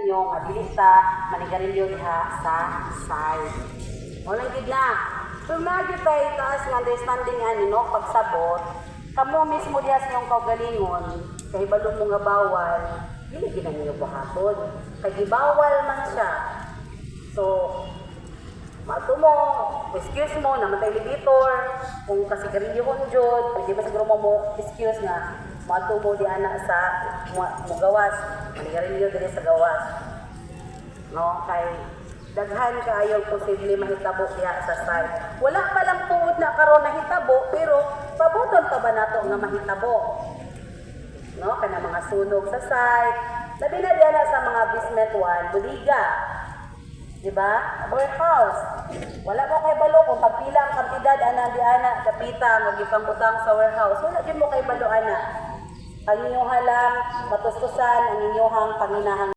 ninyo nga dili ta manigarilyo diha sa side. Mo lang gid na. So magyud tay taas nga understanding ani no pagsabot. Kamo mismo diha sa inyong kaugalingon kay balo mo nga bawal, dili gid ninyo buhaton. Kay gibawal man siya. So mato mo, excuse mo, namatay elevator, kung kasi karilyohon jud, pwede ba siguro mo excuse nga, mato mo di anak sa gawas, manigarilyo dili sa gawas. No, kay daghan kaayo posible mahitabo diha sa side. Wala pa lang tuod na karon nahitabo, pero pabuton pa ba nato nga mahitabo? No, kana mga sunog sa side, labi na diha na sa mga basement 1, buliga. Diba? Warehouse. Wala mo kay balo kung pagpila ang kantidad ana di ana kapita magipangutang sa warehouse. Wala din mo kay balo ana. Ang inyong halang matustusan ang inyong panginahang